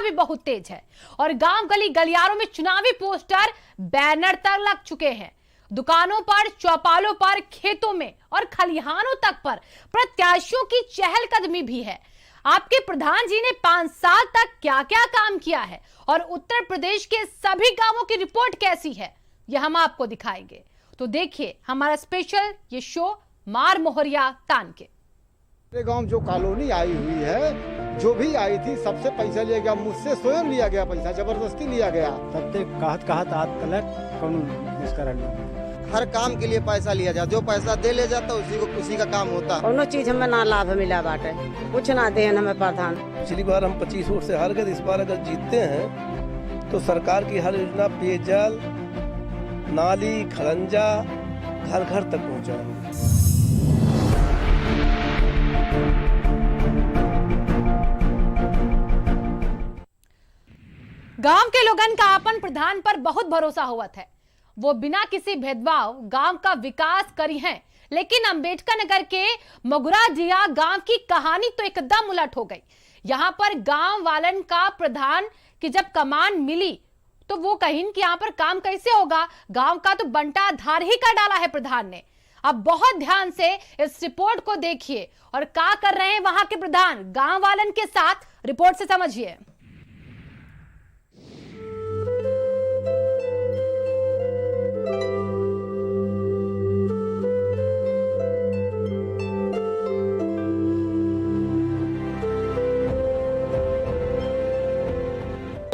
भी बहुत तेज है और गांव गली गलियारों में चुनावी पोस्टर बैनर तक लग चुके हैं। दुकानों पर, चौपालों पर, खेतों में और खलिहानों तक पर प्रत्याशियों की चहलकदमी भी है। आपके प्रधान जी ने 5 साल तक क्या क्या काम किया है और उत्तर प्रदेश के सभी गांवों की रिपोर्ट कैसी है, यह हम आपको दिखाएंगे। तो देखिए हमारा स्पेशल ये शो मार मोहरिया तान के। मेरे गांव जो कॉलोनी आई हुई है, जो भी आई थी सबसे पैसा लिया गया, मुझसे स्वयं लिया गया पैसा, जबरदस्ती लिया गया। तब तक कहत आज कलर कौन निष्करण हर काम के लिए पैसा लिया जाता, जो पैसा दे ले जाता उसी का काम होता। कोनो चीज हमें ना लाभ मिला बाटे, कुछ ना दे हमें प्रधान। पिछली बार हम 25 वोट से हार गए, इस बार अगर जीतते हैं तो सरकार की हर योजना पेयजल, नाली, खरंजा घर घर तक पहुँचाएंगे। गांव के लोगन का अपन प्रधान पर बहुत भरोसा हुआ था। वो बिना किसी भेदभाव गांव का विकास करी हैं, लेकिन अंबेडकर नगर के मगुराडिया गांव की कहानी तो एकदम उलट हो गई। यहां पर गांव वालन का प्रधान की जब कमान मिली तो वो कहीं कि यहां पर काम कैसे होगा, गांव का तो बंटा धार ही कर डाला है प्रधान ने। अब बहुत ध्यान से इस रिपोर्ट को देखिए और क्या कर रहे हैं वहां के प्रधान गांव वालन के साथ, रिपोर्ट से समझिए।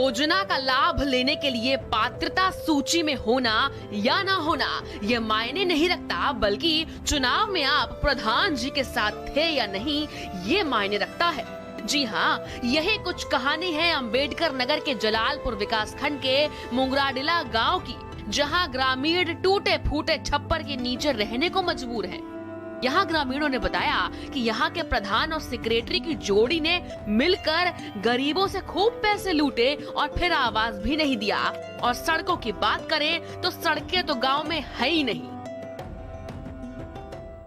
योजना का लाभ लेने के लिए पात्रता सूची में होना या ना होना यह मायने नहीं रखता, बल्कि चुनाव में आप प्रधान जी के साथ थे या नहीं ये मायने रखता है। जी हाँ, यही कुछ कहानी है अंबेडकर नगर के जलालपुर विकास खंड के मुंगराडिला गांव की, जहां ग्रामीण टूटे फूटे छप्पर के नीचे रहने को मजबूर हैं। यहाँ ग्रामीणों ने बताया कि यहाँ के प्रधान और सेक्रेटरी की जोड़ी ने मिलकर गरीबों से खूब पैसे लूटे और फिर आवाज भी नहीं दिया। और सड़कों की बात करें तो सड़कें तो गांव में है ही नहीं।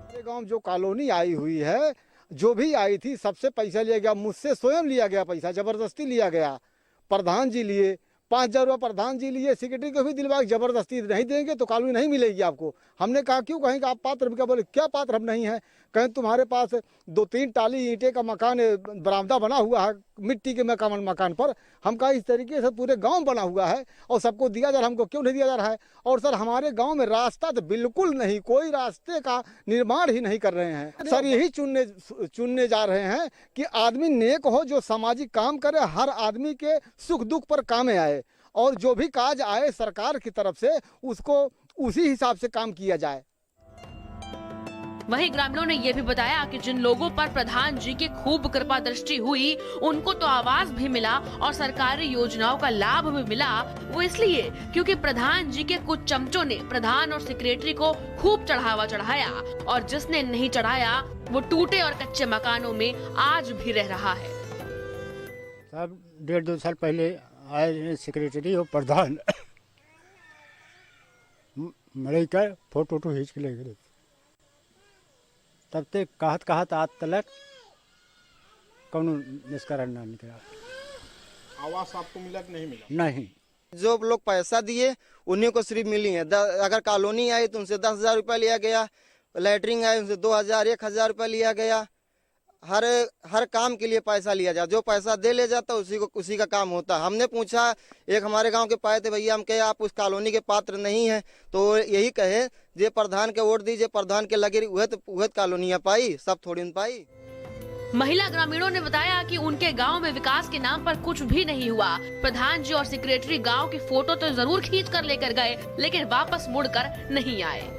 मेरे गांव जो कॉलोनी आई हुई है, जो भी आई थी सबसे पैसा लिया गया, मुझसे स्वयं लिया गया पैसा, जबरदस्ती लिया गया। प्रधान जी लिए 5,000 रुपये, प्रधान जी लिए, सेक्रेटरी को भी दिलवा, जबरदस्ती नहीं देंगे तो कॉलोनी नहीं मिलेगी आपको। हमने कहा क्यों, कहेंगे आप पात्र, क्या बोले क्या पात्र हम नहीं हैं, कहें तुम्हारे पास 2-3 टाली ईंटे का मकान बरामदा बना हुआ है मिट्टी के मकान पर। हम कहा इस तरीके से पूरे गांव बना हुआ है और सबको दिया जा रहा है, हमको क्यों नहीं दिया जा रहा है। और सर हमारे गांव में रास्ता तो बिल्कुल नहीं, कोई रास्ते का निर्माण ही नहीं कर रहे हैं। सर यही चुनने जा रहे हैं कि आदमी नेक हो, जो सामाजिक काम करे, हर आदमी के सुख दुख पर काम आए और जो भी काज आए सरकार की तरफ से उसको उसी हिसाब से काम किया जाए। वहीं ग्रामीणों ने यह भी बताया कि जिन लोगों पर प्रधान जी की खूब कृपा दृष्टि हुई, उनको तो आवाज भी मिला और सरकारी योजनाओं का लाभ भी मिला। वो इसलिए क्योंकि प्रधान जी के कुछ चमचों ने प्रधान और सेक्रेटरी को खूब चढ़ावा चढ़ाया और जिसने नहीं चढ़ाया वो टूटे और कच्चे मकानों में आज भी रह रहा है। सब 1.5-2 साल पहले आए सेक्रेटरी और प्रधान मरे कर फोटो खींच के ले गए। तब तक कहत आज तलक कौन निष्करण ना निकला। आवास आपको मिला कि नहीं मिला? नहीं, जो लोग पैसा दिए उन्हीं को सिर्फ मिली है। अगर कॉलोनी आई तो उनसे 10,000 रुपया लिया गया, लैटरिंग आई उनसे 2,000 1,000 रुपया लिया गया। हर काम के लिए पैसा लिया जाता, जो पैसा दे ले जाता उसी का काम होता। हमने पूछा, एक हमारे गांव के पाए थे भैया, हम कहे आप उस कॉलोनी के पात्र नहीं हैं, तो यही कहे जे प्रधान के वोट दीजिए, प्रधान के लगे वह कॉलोनियां पाई, सब थोड़ी न पाई। महिला ग्रामीणों ने बताया कि उनके गांव में विकास के नाम पर कुछ भी नहीं हुआ। प्रधान जी और सेक्रेटरी गांव की फोटो तो जरूर खींच कर लेकर गए, लेकिन वापस मुड़कर नहीं आए।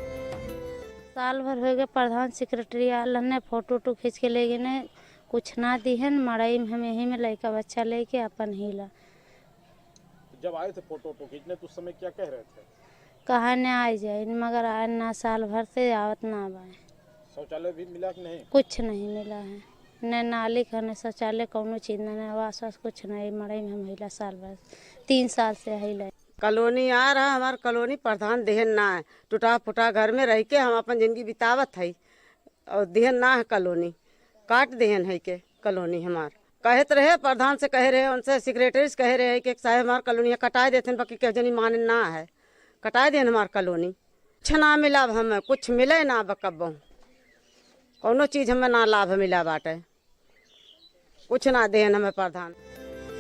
साल भर हो गया, प्रधान सेक्रेटरी आलन ने फोटो खींच के ले गए ने, कुछ ना दी है। मड़ाई में हम यही में लड़का बच्चा लेके अपन हिला। जब आए थे फोटो खींचने तो उस समय क्या कह रहे थे? कहा ने आ जाए, मगर आए ना, साल भर से आवत ना आए। शौचालय भी मिला कि नहीं? कुछ नहीं मिला है, न नाली का न शौचालय, कोनो चीज न आवास कुछ नहीं। मड़ाई में हम हिला साल भर, 3 साल से हिला। कॉलोनी आ रहा, हमार कॉलोनी प्रधान देहन ना है, टूटा फूटा घर में रह के हम अपन जिंदगी बितावत है और देहन ना है कॉलोनी, काट देहन है के कॉलोनी हमार। कहते रहे प्रधान से कहे रहे, उनसे सेक्रेटरी से कहे रहे कि साहब हमार कॉलोनी कटाए देते बाकी कह जनी माने ना है, कटाए देन हमार कॉलोनी। कुछ ना मिला हमें, कुछ मिले ना बकब्बो, कोनो चीज हमें ना लाभ मिला बाटे, कुछ ना देन हमें प्रधान।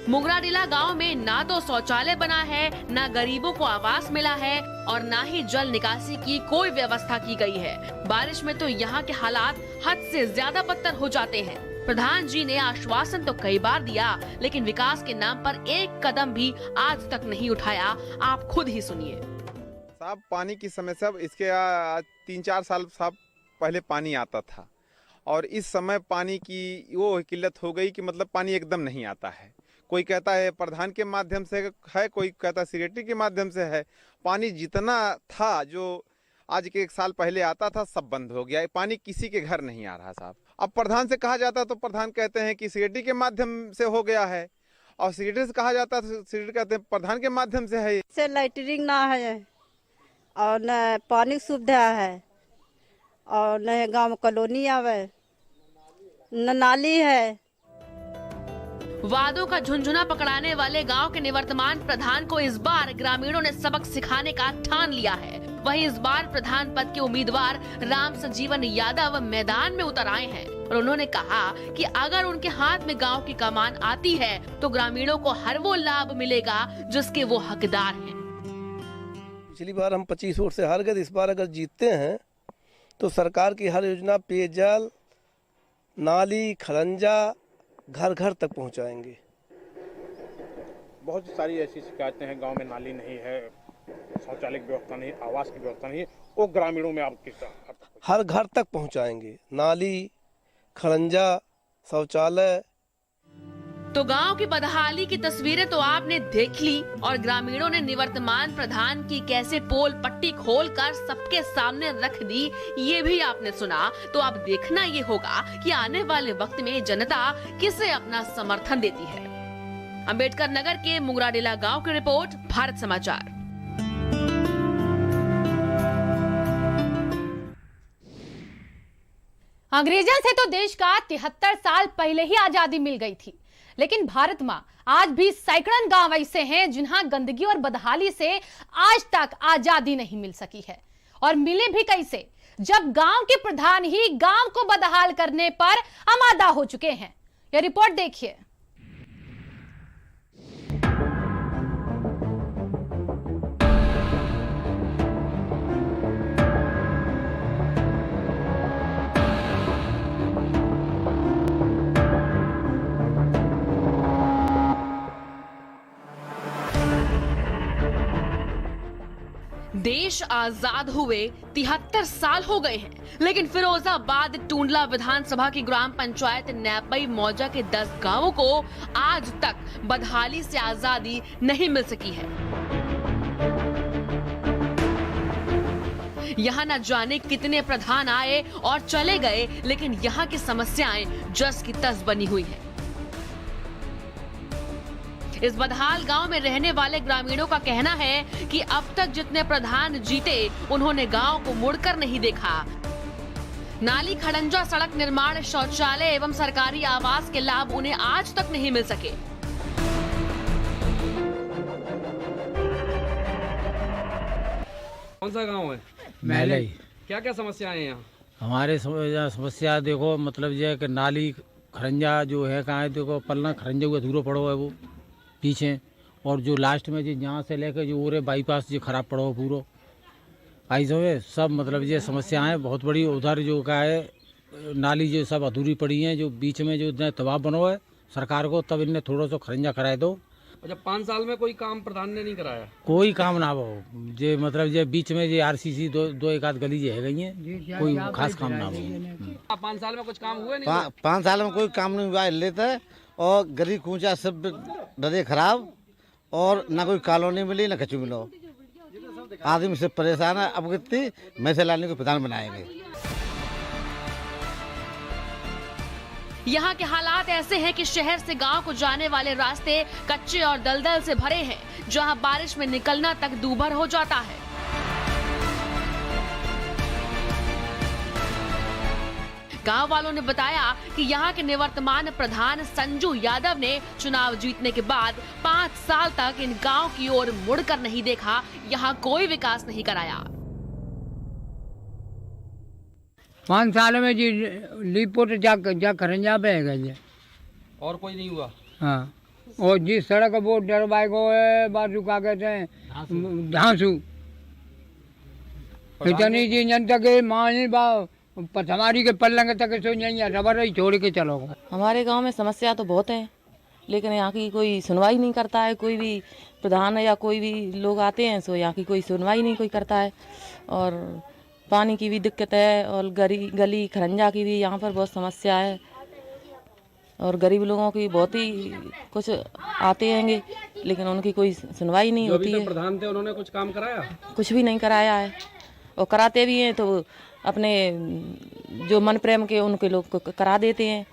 मुगराडीला गांव में ना तो शौचालय बना है, ना गरीबों को आवास मिला है और ना ही जल निकासी की कोई व्यवस्था की गई है। बारिश में तो यहाँ के हालात हद से ज्यादा बदतर हो जाते हैं। प्रधान जी ने आश्वासन तो कई बार दिया, लेकिन विकास के नाम पर एक कदम भी आज तक नहीं उठाया। आप खुद ही सुनिए। साहब पानी की समस्या इसके 3-4 साल साहब पहले पानी आता था और इस समय पानी की वो किल्लत हो गई कि मतलब पानी एकदम नहीं आता है। कोई कहता है प्रधान के माध्यम से है, कोई कहता है सेक्रेटरी के माध्यम से है। पानी जितना था जो आज के 1 साल पहले आता था सब बंद हो गया। पानी किसी के घर नहीं आ रहा साहब। अब प्रधान से कहा जाता तो प्रधान कहते हैं कि सेक्रेटरी के माध्यम से हो गया है, और सेक्रेटरी से कहा जाता तो सेक्रेटरी कहते हैं प्रधान के माध्यम से है। से लाइटरिंग ना है और न पानी की सुविधा है और न गांव कॉलोनी आवे, न नाली है। वादों का झुंझुना पकड़ाने वाले गांव के निवर्तमान प्रधान को इस बार ग्रामीणों ने सबक सिखाने का ठान लिया है। वहीं इस बार प्रधान पद के उम्मीदवार राम संजीवन यादव मैदान में उतर आए हैं और उन्होंने कहा कि अगर उनके हाथ में गांव की कमान आती है तो ग्रामीणों को हर वो लाभ मिलेगा जिसके वो हकदार हैं। पिछली बार हम 25 वोट से हार गए, इस बार अगर जीतते हैं तो सरकार की हर योजना पेयजल, नाली, खरंजा घर घर तक पहुंचाएंगे। बहुत सारी ऐसी शिकायतें हैं, गांव में नाली नहीं है, शौचालय की व्यवस्था नहीं, आवास की व्यवस्था नहीं, वो ग्रामीणों में आप किस हर घर तक पहुंचाएंगे, नाली, खरंजा, शौचालय। तो गांव की बदहाली की तस्वीरें तो आपने देख ली और ग्रामीणों ने निवर्तमान प्रधान की कैसे पोल पट्टी खोलकर सबके सामने रख दी ये भी आपने सुना। तो अब देखना ये होगा कि आने वाले वक्त में जनता किसे अपना समर्थन देती है। अंबेडकर नगर के मुगराडीला गांव की रिपोर्ट, भारत समाचार। अंग्रेजों से तो देश का 73 साल पहले ही आजादी मिल गई थी, लेकिन भारत में आज भी सैकड़ों गांव ऐसे हैं जिन्हां गंदगी और बदहाली से आज तक आजादी नहीं मिल सकी है। और मिले भी कैसे, जब गांव के प्रधान ही गांव को बदहाल करने पर आमादा हो चुके हैं। यह रिपोर्ट देखिए। देश आजाद हुए 73 साल हो गए हैं, लेकिन फिरोजाबाद टूंडला विधानसभा की ग्राम पंचायत नैपई मौजा के 10 गांवों को आज तक बदहाली से आजादी नहीं मिल सकी है। यहाँ न जाने कितने प्रधान आए और चले गए, लेकिन यहाँ की समस्याएं जस की तस बनी हुई है। इस बदहाल गांव में रहने वाले ग्रामीणों का कहना है कि अब तक जितने प्रधान जीते उन्होंने गांव को मुड़कर नहीं देखा। नाली, खड़ंजा, सड़क निर्माण, शौचालय एवं सरकारी आवास के लाभ उन्हें आज तक नहीं मिल सके। कौन सा गांव है? महलई। क्या क्या समस्याएं हैं यहाँ? हमारे समस्या देखो मतलब ये कि नाली, खरंजा जो है कहाँ है, देखो पलना खरंजा हुआ अधूरा पड़ो है वो पीछे, और जो लास्ट में जो यहाँ से लेकर जो ओरे बाईपास जो खराब पड़ो पूरा ऐसे है सब। मतलब ये समस्याएं बहुत बड़ी। उधर जो का है नाली जो सब अधूरी पड़ी हैं, जो बीच में जो दबाव बनो है सरकार को, तब इन्हें थोड़ा सा खरंजा कराए दो। अच्छा, 5 साल में कोई काम प्रधान ने नहीं कराया? कोई काम ना हो जे, मतलब ये बीच में जो RCC दो एक आध गली जो है गई है, कोई खास काम ना हो। 5 साल में कुछ काम हुआ नहीं? 5 साल में कोई काम नहीं हुआ लेते, और गली कूचा सब डरे खराब, और ना कोई कॉलोनी मिली ना कचू मिलो। आदमी से परेशान है। अब कितनी मैसे लाने को प्रधान बनाएंगे। यहाँ के हालात ऐसे हैं कि शहर से गांव को जाने वाले रास्ते कच्चे और दलदल से भरे हैं, जहां बारिश में निकलना तक दूभर हो जाता है। गांव वालों ने बताया कि यहां के निवर्तमान प्रधान संजू यादव ने चुनाव जीतने के बाद 5 साल तक इन गांव की ओर मुड़कर नहीं देखा, यहां कोई विकास नहीं कराया। 5 साल में जी लीपोट जा खरंजा पे है गए और कोई नहीं हुआ। हाँ, और जिस सड़क वो डरवाए को है बाजू का कहते हैं धांसू इतनी जी जन तक मानी बा पथमारी के पल्लंग तक सो नहीं रबर ही छोड़ के चलो। हमारे गांव में समस्या तो बहुत है, लेकिन यहाँ की कोई सुनवाई नहीं करता है। कोई भी प्रधान या कोई भी लोग आते हैं सो यहाँ की कोई सुनवाई नहीं कोई करता है। और पानी की भी दिक्कत है और गली खरंजा की भी यहाँ पर बहुत समस्या है। और गरीब लोगों की बहुत ही कुछ आते हैंगे, लेकिन उनकी कोई सुनवाई नहीं होती है। प्रधान थे उन्होंने कुछ काम कराया? कुछ भी नहीं कराया है, और कराते भी हैं तो अपने जो मन प्रेम के उनके लोग करा देते हैं।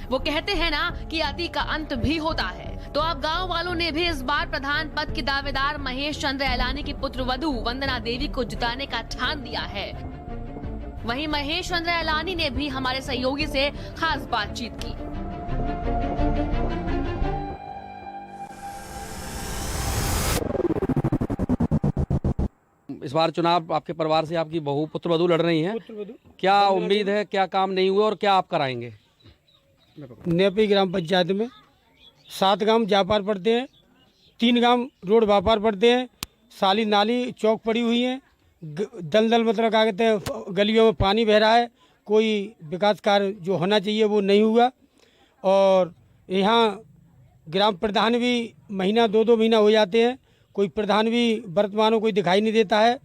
वो कहते हैं ना कि अति का अंत भी होता है। तो अब गांव वालों ने भी इस बार प्रधान पद की दावेदार महेश चंद्र एलानी की पुत्र वधू वंदना देवी को जिताने का ठान दिया है। वहीं महेश चंद्र एलानी ने भी हमारे सहयोगी से खास बातचीत की। इस बार चुनाव आपके परिवार से आपकी बहू पुत्र वधू लड़ रही हैं, क्या उम्मीद है, क्या काम नहीं हुआ और क्या आप कराएंगे? नेपी ग्राम पंचायत में 7 गांव जापार पड़ते हैं, 3 गांव रोड व्यापार पड़ते हैं, साली नाली चौक पड़ी हुई है, दलदल मतलब क्या कहते हैं गलियों में पानी बह रहा है, कोई विकास कार्य जो होना चाहिए वो नहीं हुआ। और यहाँ ग्राम प्रधान भी महीना 2-2 महीना हो जाते हैं, कोई प्रधान भी वर्तमान में कोई दिखाई नहीं देता है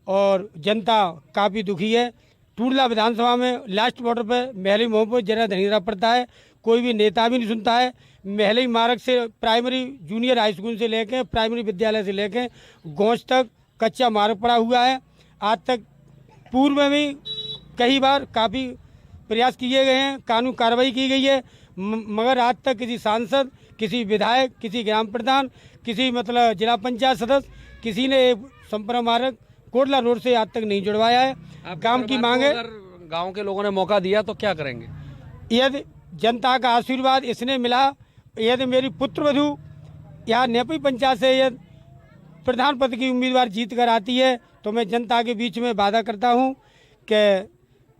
और जनता काफ़ी दुखी है। टूडला विधानसभा में लास्ट बॉर्डर पर महली मोह पर जरा धनीरा पड़ता है, कोई भी नेता भी नहीं सुनता है। महली मार्ग से प्राइमरी जूनियर हाई स्कूल से लेकर प्राइमरी विद्यालय से लेकर गौच तक कच्चा मार्ग पड़ा हुआ है। आज तक पूर्व में भी कई बार काफ़ी प्रयास किए गए हैं, कानून कार्रवाई की गई है, मगर आज तक किसी सांसद, किसी विधायक, किसी ग्राम प्रधान, किसी मतलब जिला पंचायत सदस्य, किसी ने संपर्क मार्ग कोटला रोड से आज तक नहीं जुड़वाया है। काम की मांग है। गांव के लोगों ने मौका दिया तो क्या करेंगे? यदि जनता का आशीर्वाद इसने मिला, यदि मेरी पुत्र वधू यहाँ नेपी पंचायत से यदि प्रधान पद की उम्मीदवार जीत कर आती है तो मैं जनता के बीच में वादा करता हूँ कि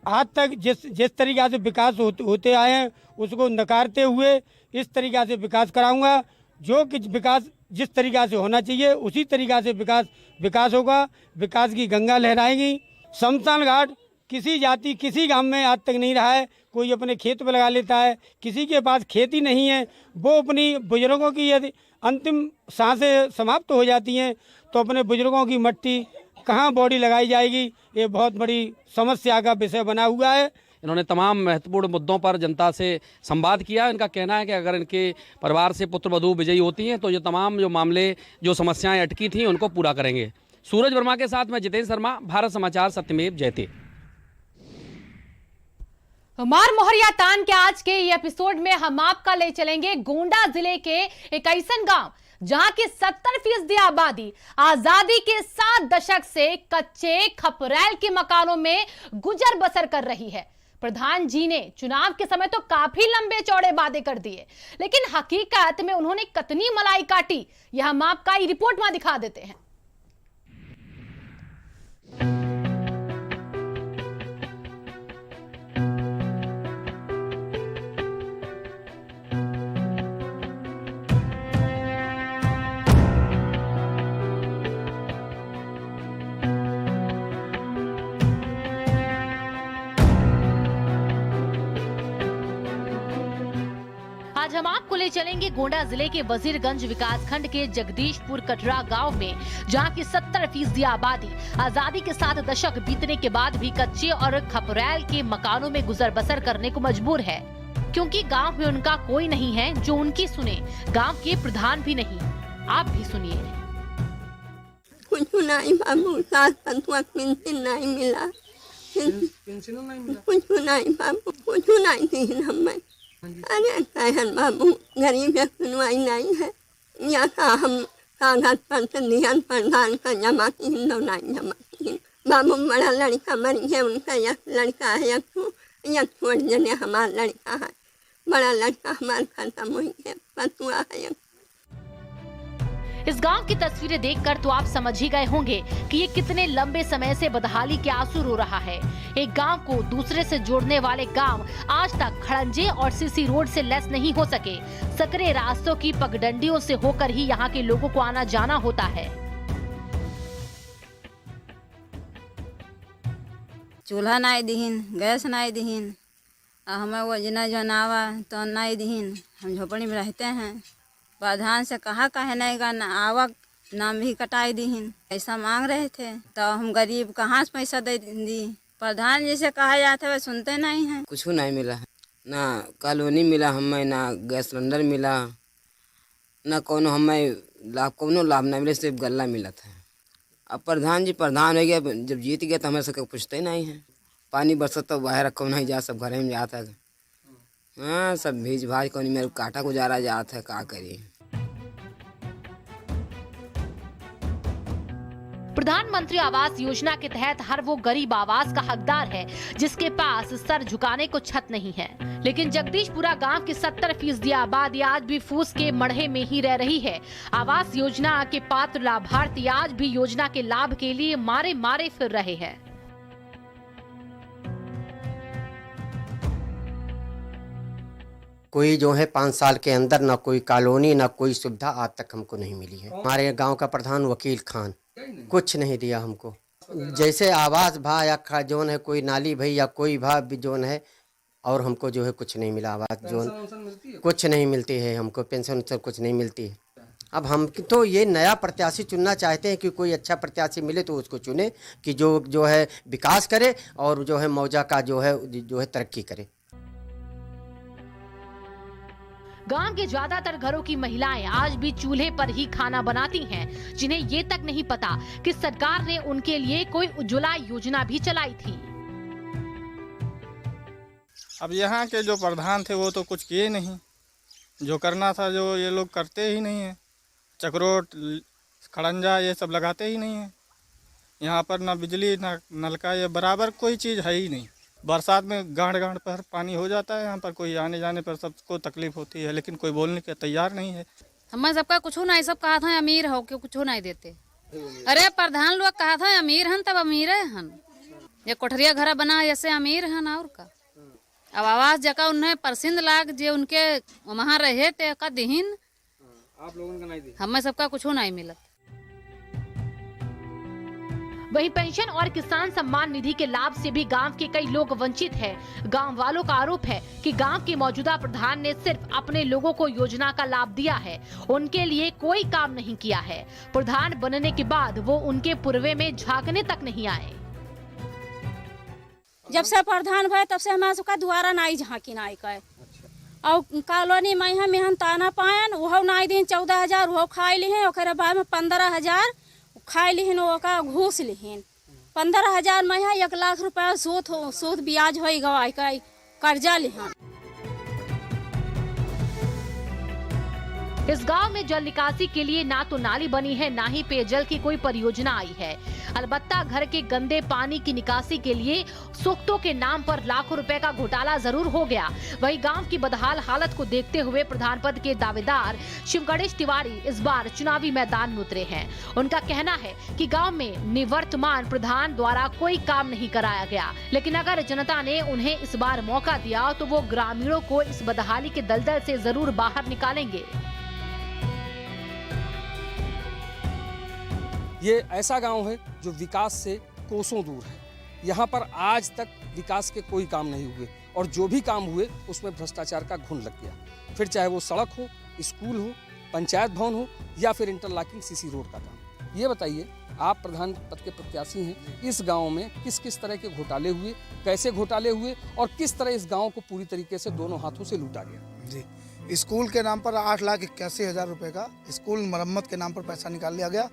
आज तक जिस तरीक़ा से विकास होते आए हैं उसको नकारते हुए इस तरीक़ा से विकास कराऊंगा। जो कि विकास जिस तरीक़ा से होना चाहिए उसी तरीक़ा से विकास होगा। विकास की गंगा लहराएगी। शमशान घाट किसी जाति किसी गांव में आज तक नहीं रहा है। कोई अपने खेत में लगा लेता है, किसी के पास खेती नहीं है, वो अपनी बुजुर्गों की यदि अंतिम सांसें समाप्त हो जाती हैं तो अपने बुजुर्गों की मट्टी कहाँ बॉडी लगाई जाएगी, ये बहुत बड़ी समस्या का विषय बना हुआ है। इन्होंने तमाम महत्वपूर्ण मुद्दों पर जनता से संवाद किया। इनका कहना है कि अगर इनके परिवार से पुत्र वधू विजयी होती हैं तो ये तमाम जो मामले जो समस्याएं अटकी थी उनको पूरा करेंगे। सूरज वर्मा के साथ मैं जितेंद्र शर्मा, भारत समाचार, सत्यमेव जयते। मार मोहरिया तान के आज के ये एपिसोड में हम आपका ले चलेंगे गोंडा जिले के एक ऐसा गांव जहां की 70% आबादी आजादी के 7 दशक से कच्चे खपरैल के मकानों में गुजर बसर कर रही है। प्रधान जी ने चुनाव के समय तो काफी लंबे चौड़े वादे कर दिए, लेकिन हकीकत में उन्होंने कितनी मलाई काटी यह हम आपका रिपोर्ट में दिखा देते हैं। आज हम आपको ले चलेंगे गोंडा जिले के वजीरगंज विकासखंड के जगदीशपुर कटरा गांव में, जहां की 70% आबादी आजादी के 7 दशक बीतने के बाद भी कच्चे और खपरैल के मकानों में गुजर बसर करने को मजबूर है, क्योंकि गांव में उनका कोई नहीं है जो उनकी सुने। गांव के प्रधान भी नहीं। आप भी सुनिए। कुछ नहीं बाबू, पेंशन नहीं मिला, कुछ नहीं बाबू, कुछ नहीं दी हमें। अरे कहन बाबू, गरीब सुनवाई नहीं है। यहाँ हम कागज पर ध्यान प्रधान का जमा नहीं जमा बाबू बड़ा लड़का मर गया, उनका एक लड़का है, एक छोड़ जने हमारा लड़का है, बड़ा लड़का हमारा खत्म हो गया, पतुआ है। इस गांव की तस्वीरें देखकर तो आप समझ ही गए होंगे कि ये कितने लंबे समय से बदहाली के आंसू रो रहा है। एक गांव को दूसरे से जोड़ने वाले गांव आज तक खड़ंजे और सीसी रोड से लैस नहीं हो सके। सकरे रास्तों की पगडंडियों से होकर ही यहाँ के लोगों को आना जाना होता है। चूल्हा नहीं दीहिन, गैस नहीं दीहिन, हमें वो जना जनावा तो नहीं दीहिन। हम झोपड़ी में रहते हैं, प्रधान से कहा नहीं का ना आवक नाम भी कटाई दीहिन। पैसा मांग रहे थे तो हम गरीब कहाँ से पैसा दे दी। प्रधान जी से कहा जाता है, वे सुनते नहीं हैं। कुछ नहीं मिला, ना कॉलोनी मिला हमें, ना गैस सिलेंडर मिला, ना कोनो हमें लाभ नहीं मिले, सिर्फ गल्ला मिला था। अब प्रधान जी प्रधान हो गया, जब जीत गया तो हमें सबको पूछते ही नहीं है। पानी बरसत तो बाहर रखो नहीं जा, सब घर में जाता है। हाँ, सब भीज भाज को मेरे काटा गुजारा जाता है, का करिए। प्रधानमंत्री आवास योजना के तहत हर वो गरीब आवास का हकदार है जिसके पास सर झुकाने को छत नहीं है। लेकिन जगदीशपुरा गांव की 70% आबादी आज भी फूस के मड़हे में ही रह रही है। आवास योजना के पात्र लाभार्थी आज भी योजना के लाभ के लिए मारे मारे फिर रहे हैं। कोई जो है 5 साल के अंदर ना कोई कॉलोनी ना कोई सुविधा आज तक हमको नहीं मिली है। हमारे गांव का प्रधान वकील खान कुछ नहीं दिया हमको। जैसे आवास भा या जोन है कोई नाली भाई या कोई भा भी जोन है, और हमको जो है कुछ नहीं मिला। आवास जोन कुछ नहीं मिलती है हमको, पेंशन कुछ नहीं मिलती है। अब हम तो ये नया प्रत्याशी चुनना चाहते हैं कि कोई अच्छा प्रत्याशी मिले तो उसको चुने कि जो है विकास करे और जो है मौजा का जो है तरक्की करे। गांव के ज्यादातर घरों की महिलाएं आज भी चूल्हे पर ही खाना बनाती हैं, जिन्हें ये तक नहीं पता कि सरकार ने उनके लिए कोई उज्ज्वला योजना भी चलाई थी। अब यहाँ के जो प्रधान थे वो तो कुछ किए नहीं, जो करना था जो ये लोग करते ही नहीं है। चक्रोट खड़ंजा ये सब लगाते ही नहीं है। यहाँ पर ना बिजली ना नलका, ये बराबर कोई चीज़ है ही नहीं। बरसात में गाढ़ पर पानी हो जाता है, यहाँ पर कोई आने जाने पर सबको तकलीफ होती है, लेकिन कोई बोलने के तैयार नहीं है। हमें सबका कुछ नहीं, सब कहा था अमीर हो के कुछ नहीं देते। अरे प्रधान लोग कहा था अमीर हन तब अमीर हन, ये कोठरिया घर बना ऐसे अमीर हन और का। अब आवास जगह उन्हें परसिंद लाग जे उनके वहाँ रहे थे का दिहिन, आप लोगों का नहीं दी। हमें सबका कुछ नहीं मिला। वहीं पेंशन और किसान सम्मान निधि के लाभ से भी गांव के कई लोग वंचित हैं। गांव वालों का आरोप है कि गांव के मौजूदा प्रधान ने सिर्फ अपने लोगों को योजना का लाभ दिया है, उनके लिए कोई काम नहीं किया है। प्रधान बनने के बाद वो उनके पूर्वे में झांकने तक नहीं आए। जब से प्रधान भय तब से हमारा सबका द्वारा नहीं झांकी नहीं का, और कॉलोनी में हम ताना पायन वो नहीं दिन 14,000 वो खाई ली, और बाद में 15,000 खाई लिहिन, ओका घूस लिहिन। 15,000 में 1 लाख रुपया सूद ब्याज हो गवाई का कर्जा लिहन। इस गांव में जल निकासी के लिए ना तो नाली बनी है, ना ही पेयजल की कोई परियोजना आई है। अलबत्ता घर के गंदे पानी की निकासी के लिए सुख्तों के नाम पर लाखों रुपए का घोटाला जरूर हो गया। वहीं गांव की बदहाल हालत को देखते हुए प्रधान पद के दावेदार शिव गणेश तिवारी इस बार चुनावी मैदान में उतरे हैं। उनका कहना है कि गांव में निवर्तमान प्रधान द्वारा कोई काम नहीं कराया गया, लेकिन अगर जनता ने उन्हें इस बार मौका दिया तो वो ग्रामीणों को इस बदहाली के दलदल से जरूर बाहर निकालेंगे। ये ऐसा गांव है जो विकास से कोसों दूर है। यहाँ पर आज तक विकास के कोई काम नहीं हुए, और जो भी काम हुए उसमें भ्रष्टाचार का घुन लग गया। फिर चाहे वो सड़क हो, स्कूल हो, पंचायत भवन हो या फिर इंटरलॉकिंग सीसी रोड का काम। ये बताइए, आप प्रधान पद के प्रत्याशी हैं, इस गांव में किस किस तरह के घोटाले हुए, कैसे घोटाले हुए, और किस तरह इस गांव को पूरी तरीके से दोनों हाथों से लूटा गया? जी, स्कूल के नाम पर 8,81,000 रुपये का स्कूल मरम्मत के नाम पर पैसा निकाल लिया गया,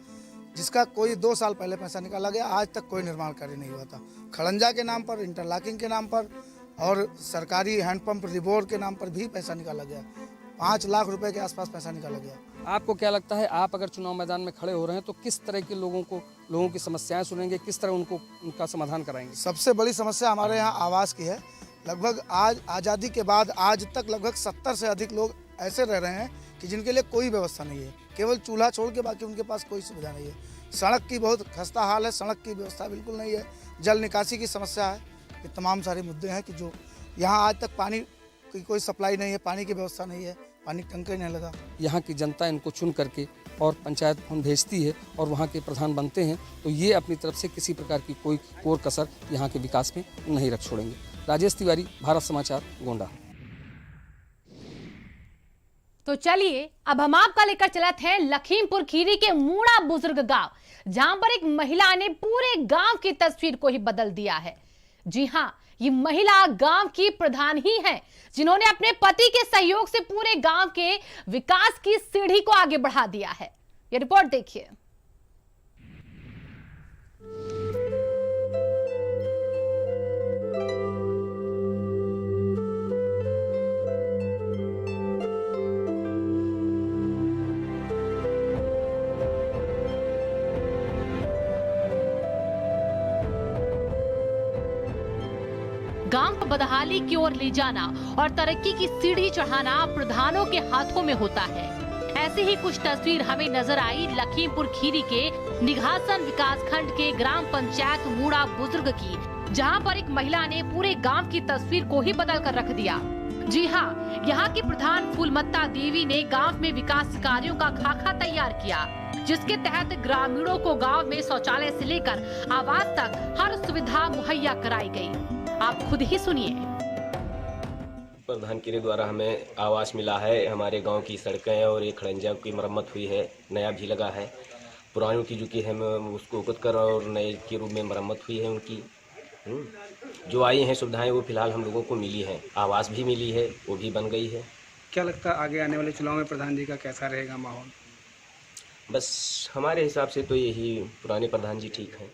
जिसका कोई 2 साल पहले पैसा निकाला गया, आज तक कोई निर्माण कार्य नहीं हुआ था। खड़ंजा के नाम पर, इंटरलॉकिंग के नाम पर और सरकारी हैंडपंप रिबोर के नाम पर भी पैसा निकाला गया। 5 लाख रुपए के आसपास पैसा निकाला गया। आपको क्या लगता है, आप अगर चुनाव मैदान में खड़े हो रहे हैं तो किस तरह के लोगों को लोगों की समस्याएं सुनेंगे, किस तरह उनका समाधान कराएंगे? सबसे बड़ी समस्या हमारे यहाँ आवास की है। लगभग आज आज़ादी के बाद आज तक लगभग 70 से अधिक लोग ऐसे रह रहे हैं कि जिनके लिए कोई व्यवस्था नहीं है, केवल चूल्हा छोड़ के बाकी उनके पास कोई सुविधा नहीं है। सड़क की बहुत खस्ता हाल है, सड़क की व्यवस्था बिल्कुल नहीं है, जल निकासी की समस्या है। ये तमाम सारे मुद्दे हैं कि जो यहाँ आज तक पानी की कोई सप्लाई नहीं है, पानी की व्यवस्था नहीं है, पानी टंकर नहीं लगा। यहाँ की जनता इनको चुन करके और पंचायत भवन भेजती है और वहाँ के प्रधान बनते हैं, तो ये अपनी तरफ से किसी प्रकार की कोई कोर कसर यहाँ के विकास में नहीं रख छोड़ेंगे। राजेश तिवारी, भारत समाचार, गोंडा। तो चलिए अब हम आपका लेकर चलते हैं लखीमपुर खीरी के मूड़ा बुजुर्ग गांव, जहां पर एक महिला ने पूरे गांव की तस्वीर को ही बदल दिया है। जी हां, ये महिला गांव की प्रधान ही है, जिन्होंने अपने पति के सहयोग से पूरे गांव के विकास की सीढ़ी को आगे बढ़ा दिया है। ये रिपोर्ट देखिए। गांव को बदहाली की ओर ले जाना और तरक्की की सीढ़ी चढ़ाना प्रधानों के हाथों में होता है। ऐसी ही कुछ तस्वीर हमें नजर आई लखीमपुर खीरी के निघासन विकास खंड के ग्राम पंचायत मूड़ा बुजुर्ग की, जहां पर एक महिला ने पूरे गांव की तस्वीर को ही बदल कर रख दिया। जी हाँ, यहाँ की प्रधान फूलमत्ता देवी ने गांव में विकास कार्यों का खाका तैयार किया, जिसके तहत ग्रामीणों को गांव में शौचालय से लेकर आवास तक हर सुविधा मुहैया कराई गई। आप खुद ही सुनिए। प्रधान के द्वारा हमें आवास मिला है, हमारे गांव की सड़कें और एक खड़ंजा की मरम्मत हुई है, नया भी लगा है। पुरानों की जो की है उसको उकत कर और नए के रूप में मरम्मत हुई है उनकी। जो आई हैं सुविधाएं वो फिलहाल हम लोगों को मिली है, आवास भी मिली है, वो भी बन गई है। क्या लगता है आगे आने वाले चुनाव में प्रधान जी का कैसा रहेगा माहौल? बस हमारे हिसाब से तो यही पुराने प्रधान जी ठीक हैं।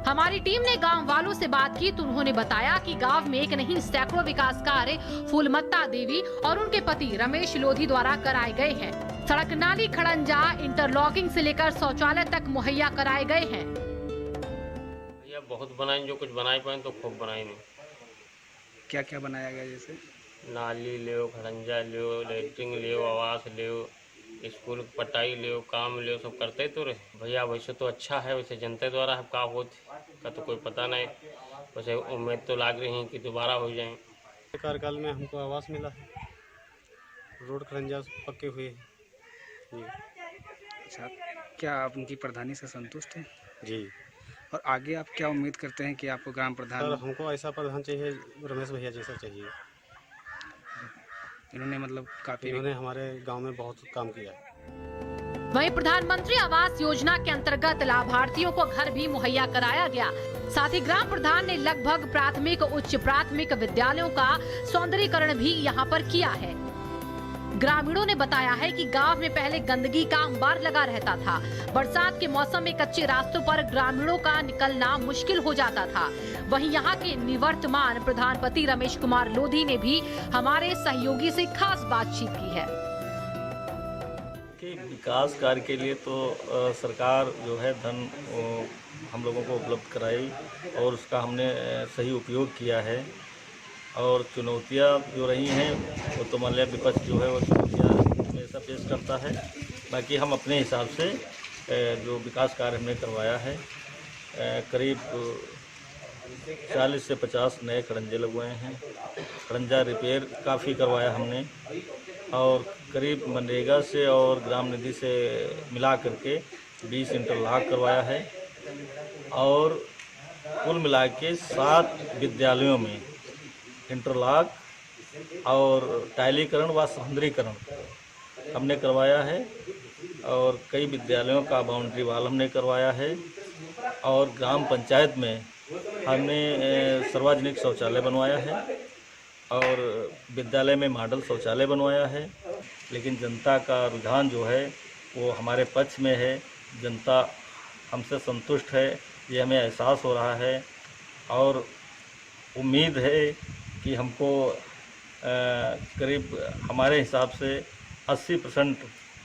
हमारी टीम ने गांव वालों से बात की तो उन्होंने बताया कि गांव में एक नहीं सैकड़ों विकास कार्य फूलमत्ता देवी और उनके पति रमेश लोधी द्वारा कराए गए हैं। सड़क, नाली, खड़ंजा, इंटरलॉकिंग से लेकर शौचालय तक मुहैया कराए गए हैं। भैया बहुत बनाए, जो कुछ बनाए पाए तो खूब बनाए नहीं। क्या क्या बनाया गया? जैसे नाली ले, खड़ंजा ले, लैट्रिन ले, आवास ले, स्कूल पटाई ले, काम ले, सब करते तो रहे भैया। वैसे तो अच्छा है, वैसे जनता द्वारा है का होता का तो कोई पता नहीं। वैसे उम्मीद तो लाग रही है कि दोबारा हो जाए। कार्यकाल में हमको आवास मिला है, रोड खरंजा पक्के हुए हैं जी। अच्छा, क्या आप उनकी प्रधानी से संतुष्ट हैं? जी। और आगे आप क्या उम्मीद करते हैं कि आपको ग्राम प्रधान? सर हमको ऐसा प्रधान चाहिए, रमेश भैया जैसा चाहिए। इन्होंने मतलब काफी, इन्होंने हमारे गांव में बहुत काम किया है। वहीं प्रधानमंत्री आवास योजना के अंतर्गत लाभार्थियों को घर भी मुहैया कराया गया। साथ ही ग्राम प्रधान ने लगभग प्राथमिक, उच्च प्राथमिक विद्यालयों का सौंदर्यीकरण भी यहाँ पर किया है। ग्रामीणों ने बताया है कि गांव में पहले गंदगी का अंबार लगा रहता था। बरसात के मौसम में कच्चे रास्तों पर ग्रामीणों का निकलना मुश्किल हो जाता था। वहीं यहाँ के निवर्तमान प्रधानपति रमेश कुमार लोधी ने भी हमारे सहयोगी से खास बातचीत की है। कि विकास कार्य के लिए तो सरकार जो है धन हम लोगों को उपलब्ध कराई और उसका हमने सही उपयोग किया है। और चुनौतियाँ जो रही हैं वो तो मान लिया विपक्ष जो है वो चुनौतियाँ हमेशा पेश करता है। बाकी हम अपने हिसाब से जो विकास कार्य हमने करवाया है, करीब 40 से 50 नए खड़ंजे लगवाए हैं। खड़ंजा रिपेयर काफ़ी करवाया हमने और करीब मनरेगा से और ग्राम निधि से मिला करके 20 इंटरलॉक करवाया है। और कुल मिला के 7 विद्यालयों में इंटरलॉक और टाइलीकरण व सौंदर्यीकरण हमने करवाया है। और कई विद्यालयों का बाउंड्री वाल हमने करवाया है। और ग्राम पंचायत में हमने सार्वजनिक शौचालय बनवाया है और विद्यालय में मॉडल शौचालय बनवाया है। लेकिन जनता का रुझान जो है वो हमारे पक्ष में है, जनता हमसे संतुष्ट है, ये हमें एहसास हो रहा है। और उम्मीद है कि हमको करीब हमारे हिसाब से 80%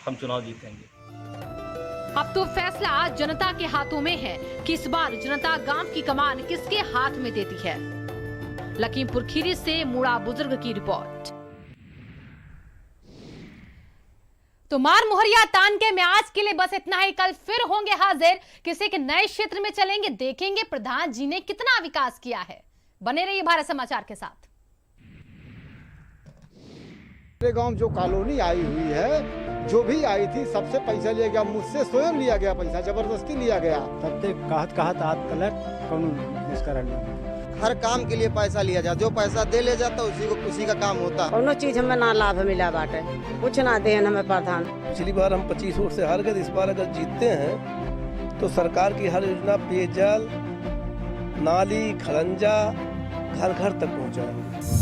हम चुनाव जीतेंगे। अब तो फैसला जनता के हाथों में है कि इस बार जनता गांव की कमान किसके हाथ में देती है। लखीमपुर खीरी से मुड़ा बुजुर्ग की रिपोर्ट। तो मार मुहरिया तान के मैं आज के लिए बस इतना ही। कल फिर होंगे हाजिर किसी के नए क्षेत्र में चलेंगे, देखेंगे प्रधान जी ने कितना विकास किया है। बने रहिए भारत समाचार के साथ। मेरे गांव जो कॉलोनी आई हुई है, जो भी आई थी सबसे पैसा लिया गया, मुझसे स्वयं लिया गया पैसा, जबरदस्ती लिया गया। सबसे कहत आत कलर कौन हर काम के लिए पैसा लिया जाता, जो पैसा दे ले जाता उसी का काम होता। कोनो चीज हमें ना लाभ मिला बाटे, कुछ ना दे हमें प्रधान। पिछली बार हम 25 वोट से हार गए, इस बार अगर जीतते हैं तो सरकार की हर योजना पेयजल, नाली, खरंजा घर घर तक पहुँचाएंगे।